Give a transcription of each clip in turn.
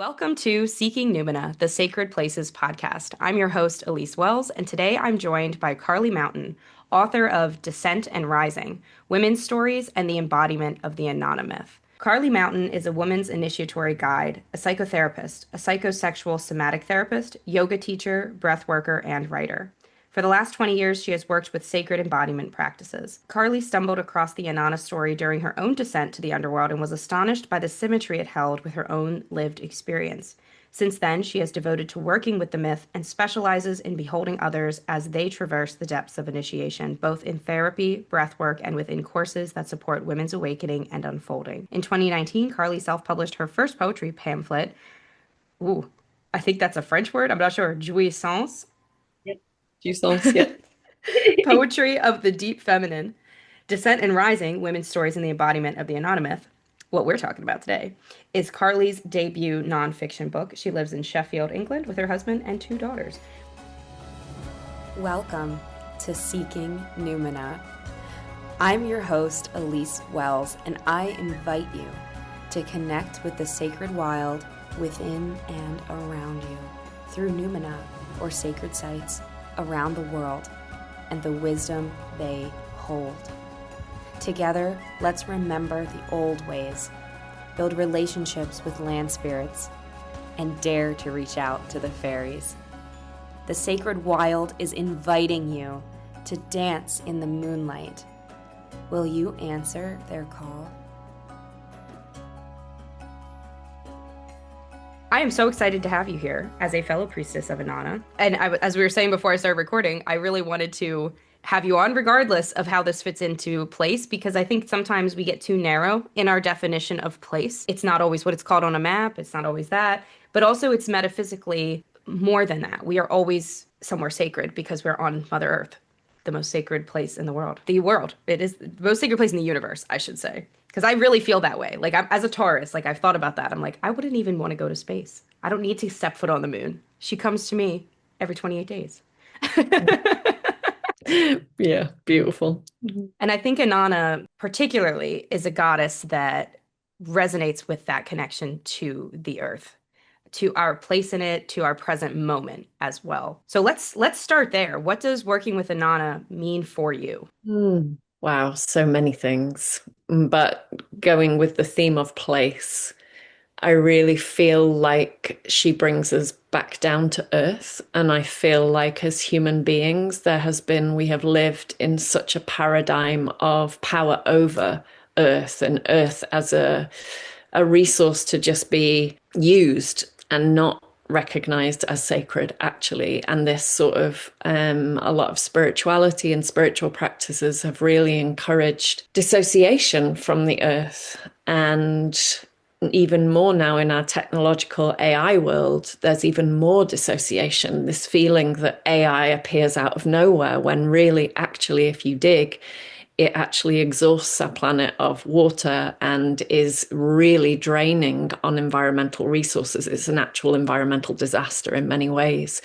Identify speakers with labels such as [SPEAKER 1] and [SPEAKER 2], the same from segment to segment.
[SPEAKER 1] Welcome to Seeking Numina, the Sacred Places podcast. I'm your host, Elise Wells, and today I'm joined by Carly Mountain, author of Descent and Rising, Women's Stories and the Embodiment of the Inanna Myth. Carly Mountain is a woman's initiatory guide, a psychotherapist, a psychosexual somatic therapist, yoga teacher, breath worker, and writer. For the last 20 years, she has worked with sacred embodiment practices. Carly stumbled across the Inanna story during her own descent to the underworld and was astonished by the symmetry it held with her own lived experience. Since then, she has devoted to working with the myth and specializes in beholding others as they traverse the depths of initiation, both in therapy, breathwork, and within courses that support women's awakening and unfolding. In 2019, Carly self-published her first poetry pamphlet. Ooh, I think that's a French word. I'm not sure. Jouissance.
[SPEAKER 2] Yep. Jouissance, yeah.
[SPEAKER 1] Poetry of the Deep Feminine, Descent and Rising, Women's Stories and the Embodiment of the Inanna Myth. What we're talking about today is Carly's debut nonfiction book. She lives in Sheffield, England, with her husband and 2 daughters. Welcome to Seeking Numina. I'm your host, Elise Wells, and I invite you to connect with the sacred wild within and around you through Numina, or sacred sites around the world, and the wisdom they hold. Together, let's remember the old ways, build relationships with land spirits, and dare to reach out to the fairies. The sacred wild is inviting you to dance in the moonlight. Will you answer their call? I am so excited to have you here as a fellow priestess of Inanna. And as we were saying before I started recording, I really wanted to have you on regardless of how this fits into place, because I think sometimes we get too narrow in our definition of place. It's not always what it's called on a map. It's not always that. But also it's metaphysically more than that. We are always somewhere sacred because we're on Mother Earth, the most sacred place in the world. The world. It is the most sacred place in the universe, I should say. Because I really feel that way. Like, as a Taurus, like, I've thought about that. I'm like, I wouldn't even want to go to space. I don't need to step foot on the moon. She comes to me every 28 days.
[SPEAKER 2] Yeah, beautiful.
[SPEAKER 1] And I think Inanna, particularly, is a goddess that resonates with that connection to the earth, to our place in it, to our present moment as well. So let's start there. What does working with Inanna mean for you?
[SPEAKER 2] Wow, so many things. But going with the theme of place, I really feel like she brings us back down to earth. And I feel like as human beings, we have lived in such a paradigm of power over earth, and earth as a resource to just be used and not recognized as sacred, actually. And this sort of a lot of spirituality and spiritual practices have really encouraged dissociation from the earth. And even more now in our technological AI world, there's even more dissociation, this feeling that AI appears out of nowhere, when really, actually, if you dig, it actually exhausts our planet of water and is really draining on environmental resources. It's an actual environmental disaster in many ways.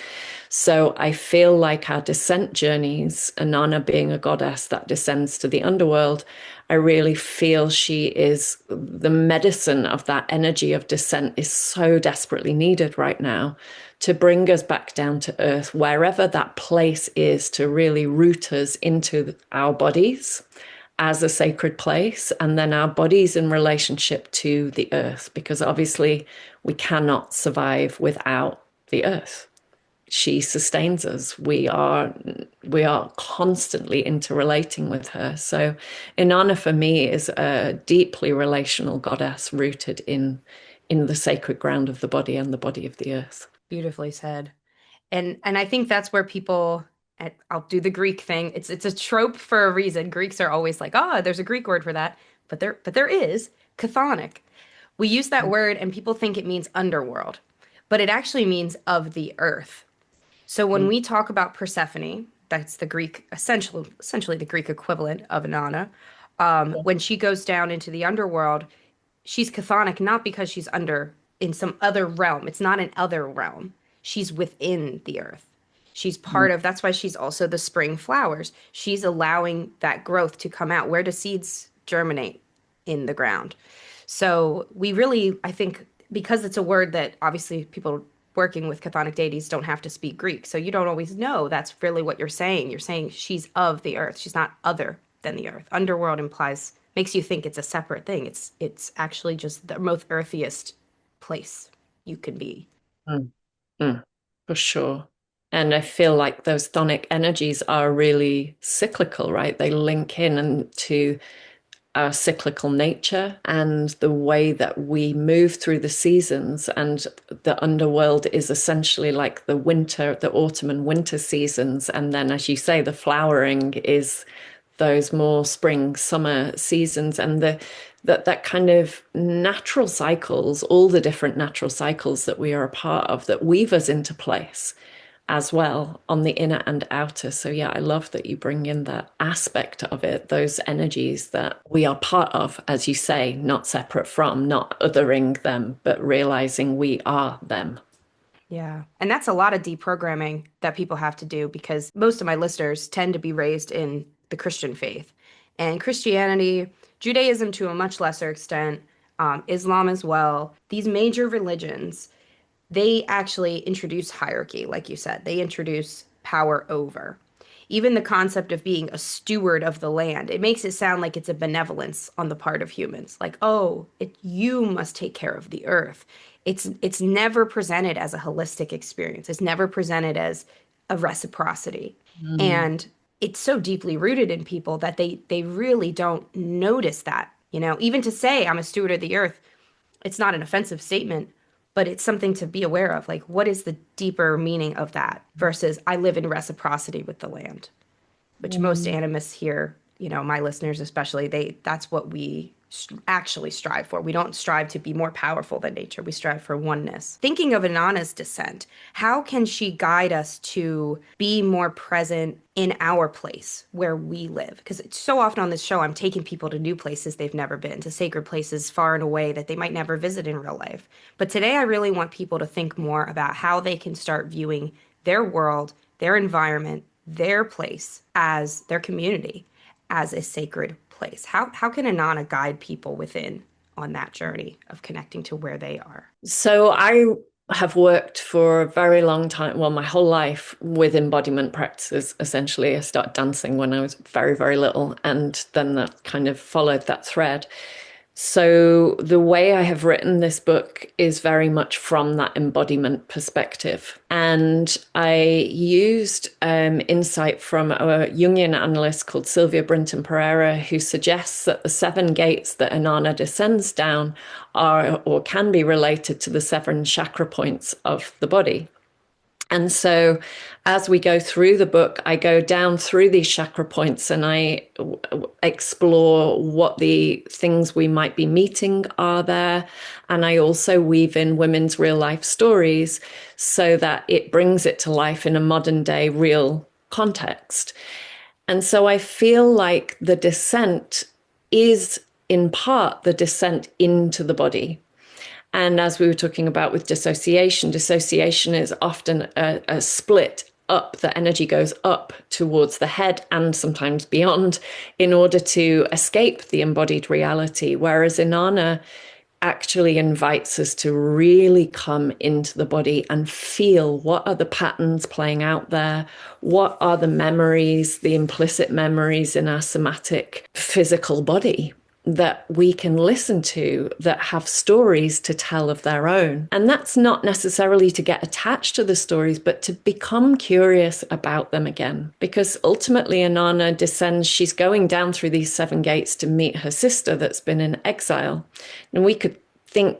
[SPEAKER 2] So I feel like our descent journeys, Inanna being a goddess that descends to the underworld, I really feel she is the medicine of that energy of descent is so desperately needed right now to bring us back down to earth, wherever that place is, to really root us into our bodies as a sacred place, and then our bodies in relationship to the earth, because obviously we cannot survive without the earth. She sustains us. We are constantly interrelating with her. So Inanna for me is a deeply relational goddess rooted in the sacred ground of the body and the body of the earth.
[SPEAKER 1] Beautifully said. And I think that's where people, I'll do the Greek thing. It's a trope for a reason. Greeks are always like, there's a Greek word for that, but there is chthonic. We use that word and people think it means underworld, but it actually means of the earth. So when we talk about Persephone, that's the Greek, essentially the Greek equivalent of Inanna. When she goes down into the underworld, she's chthonic not because she's under in some other realm. It's not an other realm. She's within the earth. She's part of, that's why she's also the spring flowers. She's allowing that growth to come out. Where do seeds germinate? In the ground. So we really, I think because it's a word that obviously people working with chthonic deities don't have to speak Greek. So you don't always know that's really what you're saying. You're saying she's of the earth. She's not other than the earth. Underworld implies makes you think it's a separate thing. It's actually just the most earthiest place you can be.
[SPEAKER 2] Mm, mm, for sure. And I feel like those chthonic energies are really cyclical, right? They link in and to our cyclical nature and the way that we move through the seasons. And the underworld is essentially like the winter, the autumn and winter seasons. And then, as you say, the flowering is those more spring, summer seasons. And that kind of natural cycles, all the different natural cycles that we are a part of that weave us into place as well on the inner and outer. So, yeah, I love that you bring in that aspect of it, those energies that we are part of, as you say, not separate from, not othering them, but realizing we are them.
[SPEAKER 1] Yeah. And that's a lot of deprogramming that people have to do because most of my listeners tend to be raised in the Christian faith. And Christianity, Judaism to a much lesser extent, Islam as well, these major religions, they actually introduce hierarchy, like you said. They introduce power over. Even the concept of being a steward of the land, it makes it sound like it's a benevolence on the part of humans. Like, oh, you must take care of the earth. It's never presented as a holistic experience. It's never presented as a reciprocity.
[SPEAKER 2] Mm.
[SPEAKER 1] And it's so deeply rooted in people that they really don't notice that. Even to say I'm a steward of the earth, it's not an offensive statement, but it's something to be aware of. Like, what is the deeper meaning of that versus I live in reciprocity with the land, which most
[SPEAKER 2] Mm.
[SPEAKER 1] animists here, my listeners especially, that's what we actually strive for. We don't strive to be more powerful than nature. We strive for oneness. Thinking of Inanna's descent, how can she guide us to be more present in our place where we live? Because so often on this show, I'm taking people to new places they've never been, to sacred places far and away that they might never visit in real life. But today, I really want people to think more about how they can start viewing their world, their environment, their place as their community, as a sacred place. How can Inanna guide people within on that journey of connecting to where they are?
[SPEAKER 2] So I have worked for a very long time, well, my whole life with embodiment practices. Essentially, I started dancing when I was very, very little, and then that kind of followed that thread. So the way I have written this book is very much from that embodiment perspective. And I used insight from a Jungian analyst called Sylvia Brinton Pereira, who suggests that the seven gates that Inanna descends down are or can be related to the seven chakra points of the body. And so, as we go through the book, I go down through these chakra points and I explore what the things we might be meeting are there. And I also weave in women's real life stories so that it brings it to life in a modern day real context. And so I feel like the descent is in part the descent into the body. And as we were talking about with dissociation, dissociation is often a split up. The energy goes up towards the head and sometimes beyond in order to escape the embodied reality. Whereas Inanna actually invites us to really come into the body and feel what are the patterns playing out there, what are the memories, the implicit memories in our somatic physical body that we can listen to that have stories to tell of their own. And that's not necessarily to get attached to the stories, but to become curious about them again. Because ultimately, Inanna descends, she's going down through these seven gates to meet her sister that's been in exile. And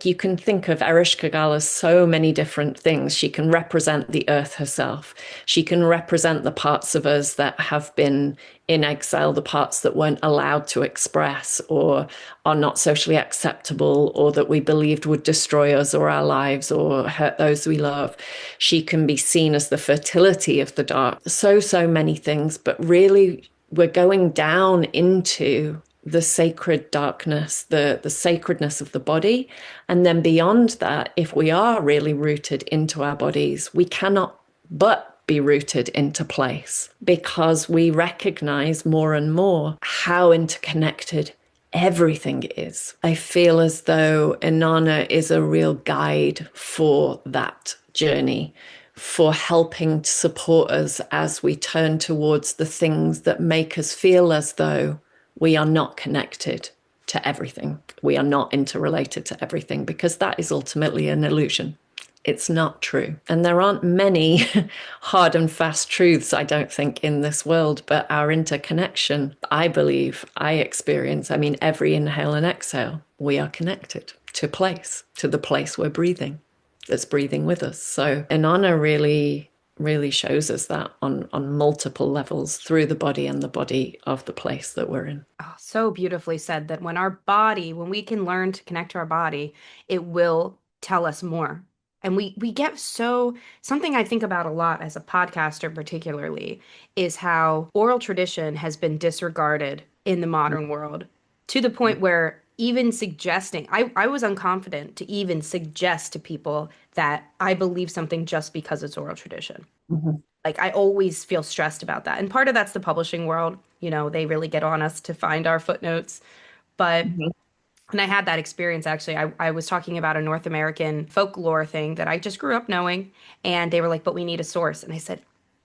[SPEAKER 2] you can think of Ereshkigal as so many different things. She can represent the earth herself. She can represent the parts of us that have been in exile, the parts that weren't allowed to express or are not socially acceptable or that we believed would destroy us or our lives or hurt those we love. She can be seen as the fertility of the dark. So many things, but really we're going down into the sacred darkness, the sacredness of the body. And then beyond that, if we are really rooted into our bodies, we cannot but be rooted into place because we recognize more and more how interconnected everything is. I feel as though Inanna is a real guide for that journey, for helping to support us as we turn towards the things that make us feel as though we are not connected to everything. We are not interrelated to everything, because that is ultimately an illusion. It's not true. And there aren't many hard and fast truths, I don't think, in this world, but our interconnection, I believe, I experience, I mean, every inhale and exhale, we are connected to place, to the place we're breathing, that's breathing with us. So Inanna really shows us that on multiple levels through the body and the body of the place that we're in.
[SPEAKER 1] Oh, so beautifully said that when we can learn to connect to our body, it will tell us more. And we get so something I think about a lot as a podcaster particularly is how oral tradition has been disregarded in the modern world to the point where even suggesting I was unconfident to even suggest to people that I believe something just because it's oral tradition.
[SPEAKER 2] Mhm.
[SPEAKER 1] Like I always feel stressed about that. And part of that's the publishing world. You know, they really get on us to find our footnotes. But
[SPEAKER 2] Mhm.
[SPEAKER 1] and I had that experience actually. I was talking about a North American folklore thing that I just grew up knowing. And they were like, but we need a source. And I said,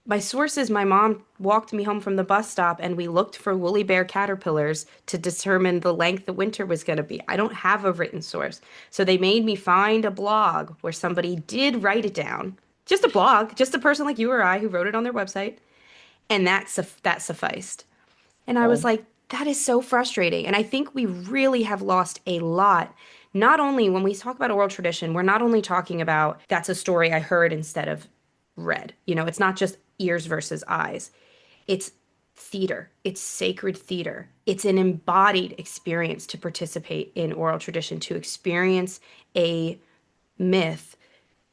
[SPEAKER 1] my source is my mom walked me home from the bus stop and we looked for woolly bear caterpillars to determine the length the winter was going to be. I don't have a written source. So they made me find a blog where somebody did write it down. Just a blog, just a person like you or I who wrote it on their website. And that sufficed. And I was
[SPEAKER 2] Oh.
[SPEAKER 1] like, that is so frustrating. And I think we really have lost a lot. Not only when we talk about oral tradition, we're not only talking about that's a story I heard instead of read. You know, it's not just ears versus eyes. It's theater. It's sacred theater. It's an embodied experience to participate in oral tradition, to experience a myth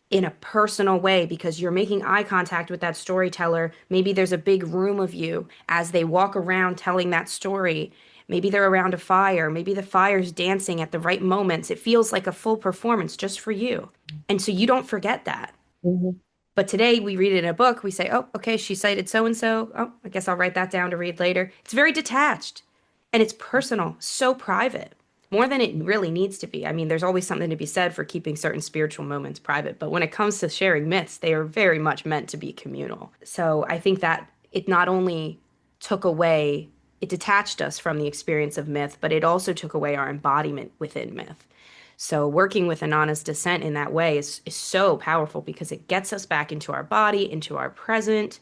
[SPEAKER 1] in a personal way because you're making eye contact with that storyteller. Maybe there's a big room of you as they walk around telling that story. Maybe they're around a fire. Maybe the fire's dancing at the right moments. It feels like a full performance just for you. And so you don't forget that.
[SPEAKER 2] Mhm.
[SPEAKER 1] But today we read it in a book. We say, oh, okay, she cited so and so. Oh, I guess I'll write that down to read later. It's very detached and it's personal, so private, more than it really needs to be. I mean, there's always something to be said for keeping certain spiritual moments private. But when it comes to sharing myths, they are very much meant to be communal. So I think that it not only took away, it detached us from the experience of myth, but it also took away our embodiment within myth. So working with Inanna's descent in that way is so powerful because it gets us back into our body, into our present,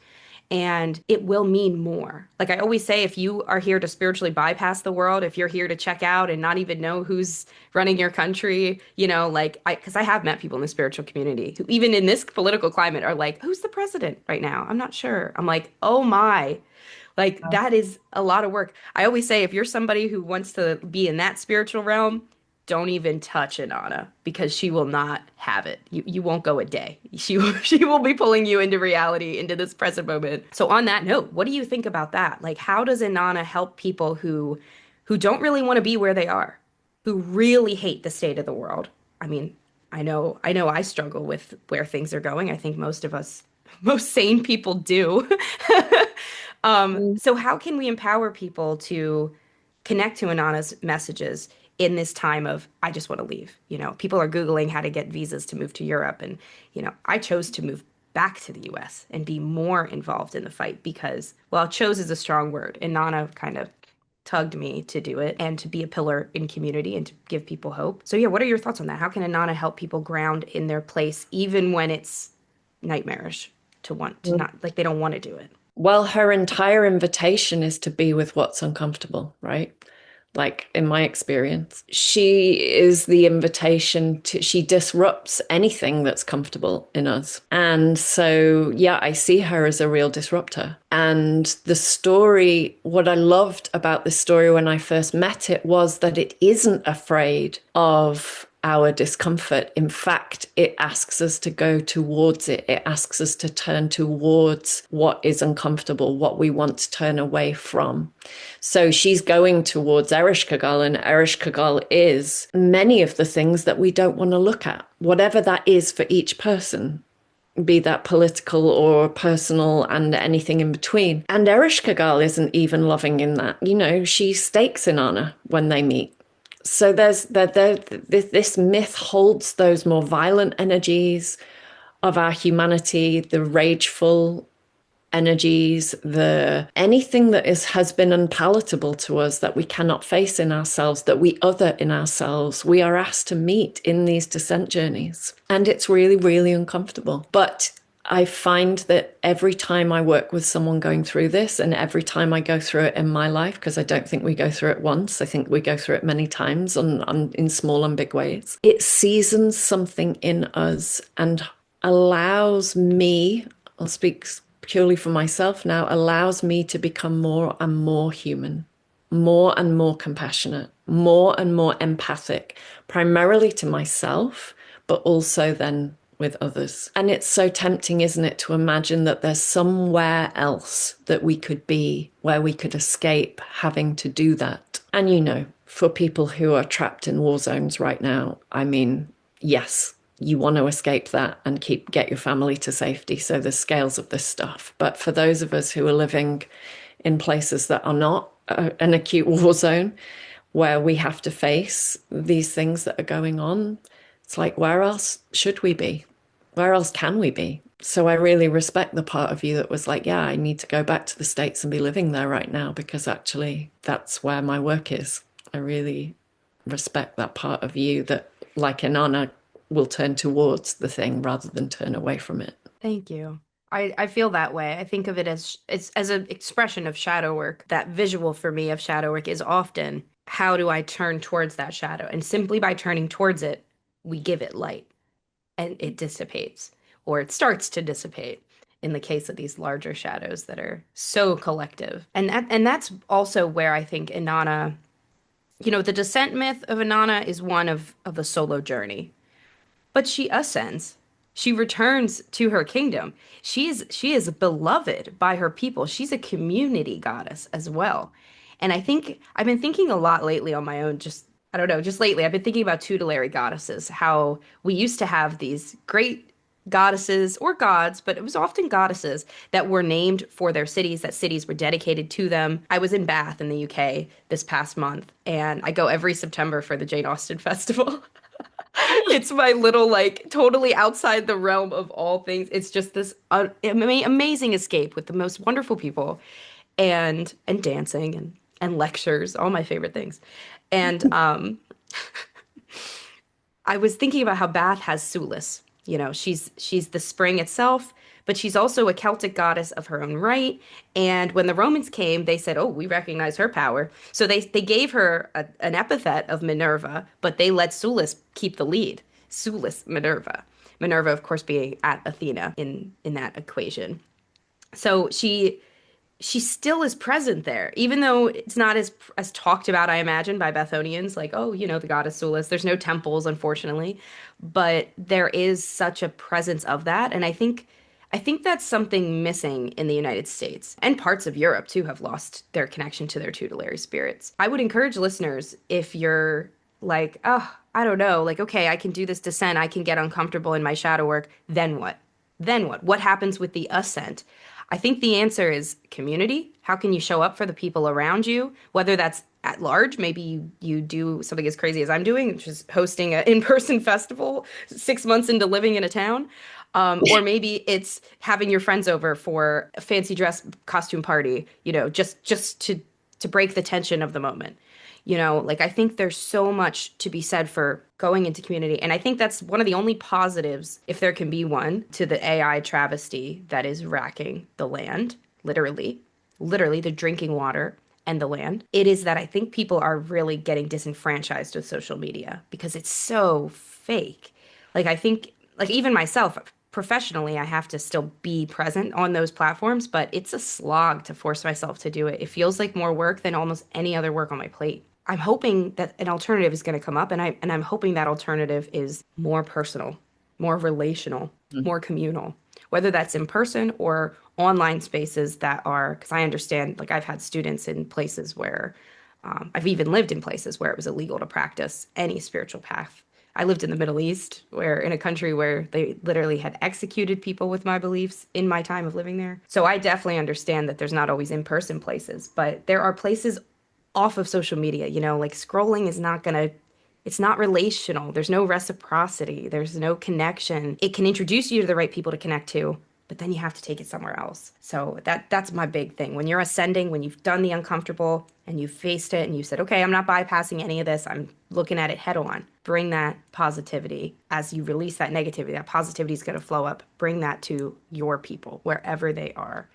[SPEAKER 1] and it will mean more. Like I always say, if you are here to spiritually bypass the world, if you're here to check out and not even know who's running your country, you know, like because I have met people in the spiritual community who even in this political climate are like, who's the president right now? I'm not sure. I'm like, oh my. Like that is a lot of work. I always say if you're somebody who wants to be in that spiritual realm, don't even touch Inanna because she will not have it. You won't go a day. She will be pulling you into reality, into this present moment. So on that note, what do you think about that? Like how does Inanna help people who don't really want to be where they are, who really hate the state of the world? I mean, I know I struggle with where things are going. I think most of us most sane people do. So how can we empower people to connect to Inanna's messages in this time of I just want to leave? You know, people are Googling how to get visas to move to Europe, and you know, I chose to move back to the US and be more involved in the fight because, well, chose is a strong word. Inanna kind of tugged me to do it and to be a pillar in community and to give people hope. So yeah, what are your thoughts on that? How can Inanna help people ground in their place even when it's nightmarish to want to not like they don't want to do it?
[SPEAKER 2] Well, her entire invitation is to be with what's uncomfortable, right? Like in my experience, she is the invitation to, she disrupts anything that's comfortable in us. And so, yeah, I see her as a real disruptor. And the story, what I loved about this story when I first met it was that it isn't afraid of our discomfort. In fact, it asks us to go towards it. It asks us to turn towards what is uncomfortable, what we want to turn away from. So she's going towards Ereshkigal, and Ereshkigal is many of the things that we don't want to look at, whatever that is for each person. be that political or personal and anything in between. And Ereshkigal Gal isn't even loving in that. You know, she stakes Inanna when they meet. So this myth holds those more violent energies of our humanity, the rageful energies, the anything that has been unpalatable to us that we cannot face in ourselves, that we other in ourselves, we are asked to meet in these descent journeys. And it's really, really uncomfortable. But I find that every time I work with someone going through this, and every time I go through it in my life, because I don't think we go through it once, I think we go through it many times in small and big ways, it seasons something in us and allows me, I'll speak purely for myself now, allows me to become more and more human, more and more compassionate, more and more empathic, primarily to myself, but also then with others. And it's so tempting, isn't it, to imagine that there's somewhere else that we could be, where we could escape having to do that. And you know, for people who are trapped in war zones right now, I mean, yes, you want to escape that and get your family to safety. So there's scales of this stuff. But for those of us who are living in places that are not an acute war zone, where we have to face these things that are going on, it's like, where else should we be? Where else can we be? So I really respect the part of you that was like, yeah, I need to go back to the States and be living there right now, because actually that's where my work is. I really respect that part of you that, like Inanna, will turn towards the thing rather than turn away from it.
[SPEAKER 1] Thank you. I feel that way. I think of it as it's as an expression of shadow work. That visual for me of shadow work is often how do I turn towards that shadow? And simply by turning towards it, we give it light and it dissipates or it starts to dissipate in the case of these larger shadows that are so collective. And that's also where I think Inanna, the descent myth of Inanna is one of a solo journey. But she ascends. She returns to her kingdom. She is beloved by her people. She's a community goddess as well. And I think I've been thinking a lot lately on my own, just I don't know, just lately I've been thinking about tutelary goddesses, how we used to have these great goddesses or gods, but it was often goddesses that were named for their cities, that cities were dedicated to them. I was in Bath in the UK this past month, and I go every September for the Jane Austen Festival. It's my little, like, totally outside the realm of all things. It's just this amazing escape with the most wonderful people and dancing and lectures, all my favorite things. And I was thinking about how Bath has Sulis. She's the spring itself, but she's also a Celtic goddess of her own right. And when the Romans came, they said, "Oh, we recognize her power." So they gave her an epithet of Minerva, but they let Sulis keep the lead. Sulis Minerva. Minerva, of course, being at Athena in that equation. So she still is present there, even though it's not as talked about, I imagine, by Bethonians, like, oh, the goddess Sulis. There's no temples, unfortunately, but there is such a presence of that, and I think that's something missing in the United States, and parts of Europe too have lost their connection to their tutelary spirits. I would encourage listeners, if you're like, oh, I don't know, like, okay, I can do this descent, I can get uncomfortable in my shadow work, then what? Then what? What happens with the ascent? I think the answer is community. How can you show up for the people around you? Whether that's at large, maybe you do something as crazy as I'm doing, which is hosting an in-person festival 6 months into living in a town. Or maybe it's having your friends over for a fancy dress costume party, just to break the tension of the moment. Like, I think there's so much to be said for going into community. And I think that's one of the only positives, if there can be one, to the AI travesty that is racking the land, literally the drinking water and the land. It is that I think people are really getting disenfranchised with social media because it's so fake. Like, I think, like, even myself, professionally, I have to still be present on those platforms, but it's a slog to force myself to do it. It feels like more work than almost any other work on my plate. I'm hoping that an alternative is going to come up, and I'm hoping that alternative is more personal, more relational, more communal, whether that's in person or online spaces that are, because I understand, like, I've had students in places where I've even lived in places where it was illegal to practice any spiritual path I lived in the Middle East, where in a country where they literally had executed people with my beliefs in my time of living there. So I definitely understand that there's not always in-person places, but there are places off of social media, like scrolling is not gonna, it's not relational. There's no reciprocity. There's no connection. It can introduce you to the right people to connect to, but then you have to take it somewhere else. So that's my big thing. When you're ascending, when you've done the uncomfortable and you've faced it and you said, okay, I'm not bypassing any of this. I'm looking at it head on. Bring that positivity as you release that negativity. That positivity is going to flow up. Bring that to your people, wherever they are.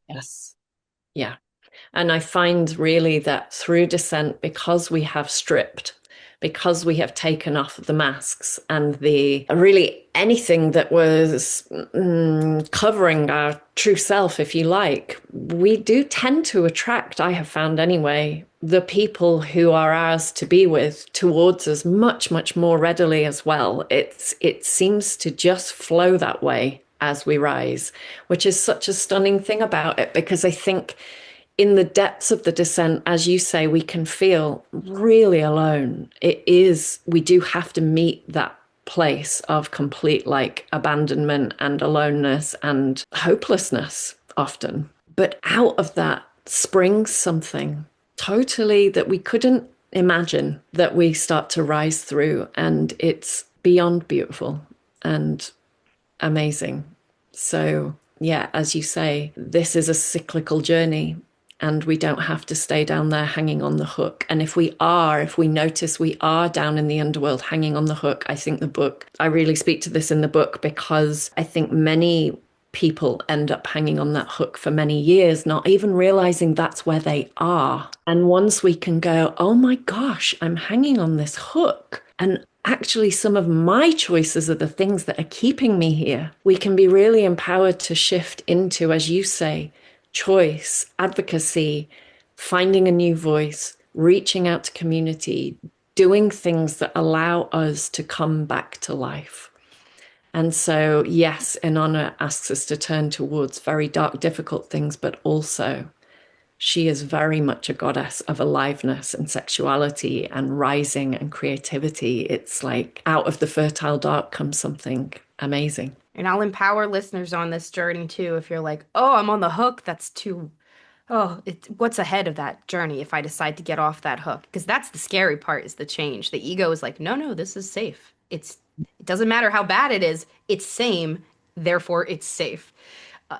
[SPEAKER 2] Yes. Yeah. And I find really that through descent, because we have stripped, because we have taken off the masks and the really anything that was covering our true self, if you like, we do tend to attract, I have found anyway, the people who are ours to be with towards us much, much more readily as well. It seems to just flow that way as we rise, which is such a stunning thing about it, because I think in the depths of the descent, as you say, we can feel really alone. We do have to meet that place of complete abandonment and aloneness and hopelessness often. But out of that springs something totally that we couldn't imagine that we start to rise through. And it's beyond beautiful and amazing. So, yeah, as you say, this is a cyclical journey. And we don't have to stay down there hanging on the hook. And if we notice we are down in the underworld hanging on the hook, I really speak to this in the book, because I think many people end up hanging on that hook for many years, not even realizing that's where they are. And once we can go, oh my gosh, I'm hanging on this hook. And actually, some of my choices are the things that are keeping me here. We can be really empowered to shift into, as you say, choice, advocacy, finding a new voice, reaching out to community, doing things that allow us to come back to life. And so, yes, Inanna asks us to turn towards very dark, difficult things, but also she is very much a goddess of aliveness and sexuality and rising and creativity. It's like out of the fertile dark comes something amazing.
[SPEAKER 1] And I'll empower listeners on this journey too. If you're like, oh, I'm on the hook, what's ahead of that journey if I decide to get off that hook? Because that's the scary part, is the change. The ego is like, no, this is safe. It doesn't matter how bad it is. It's same, therefore it's safe.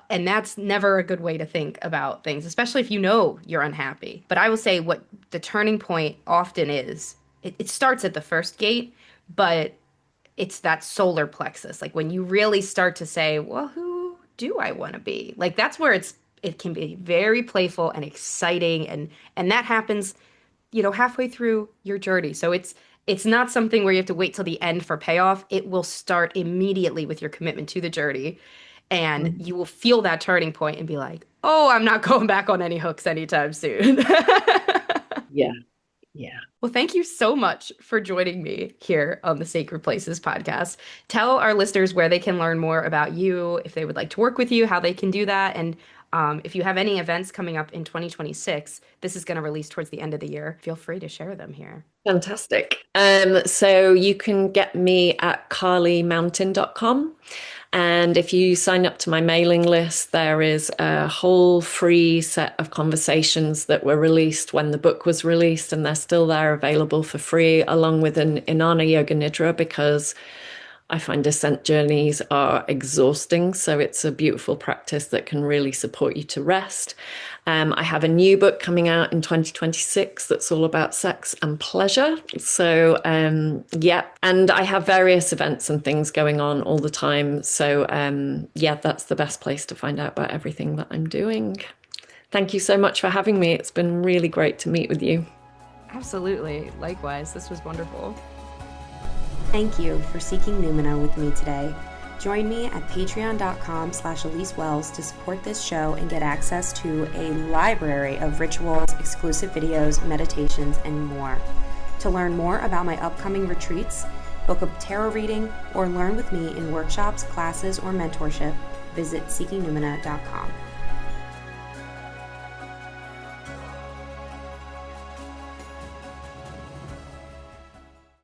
[SPEAKER 1] And that's never a good way to think about things, especially if you know you're unhappy. But I will say what the turning point often is, it starts at the first gate, but it's that solar plexus. Like when you really start to say, well, who do I want to be? Like that's where it can be very playful and exciting. And that happens, halfway through your journey. So it's not something where you have to wait till the end for payoff. It will start immediately with your commitment to the journey. And you will feel that turning point and be like, oh, I'm not going back on any hooks anytime soon.
[SPEAKER 2] Yeah. Yeah.
[SPEAKER 1] Well, thank you so much for joining me here on the Sacred Places podcast. Tell our listeners where they can learn more about you, if they would like to work with you, how they can do that. And if you have any events coming up in 2026, this is going to release towards the end of the year. Feel free to share them here.
[SPEAKER 2] Fantastic. So you can get me at carlymountain.com. And if you sign up to my mailing list, there is a whole free set of conversations that were released when the book was released, and they're still there available for free, along with an Inanna Yoga Nidra, because I find descent journeys are exhausting. So it's a beautiful practice that can really support you to rest. I have a new book coming out in 2026 that's all about sex and pleasure. So, yeah, and I have various events and things going on all the time. So, yeah, that's the best place to find out about everything that I'm doing. Thank you so much for having me. It's been really great to meet with you.
[SPEAKER 1] Absolutely. Likewise. This was wonderful.
[SPEAKER 3] Thank you for seeking Numina with me today. Join me at patreon.com/Elise Wells to support this show and get access to a library of rituals, exclusive videos, meditations, and more. To learn more about my upcoming retreats, book a tarot reading, or learn with me in workshops, classes, or mentorship, visit seekingnumina.com.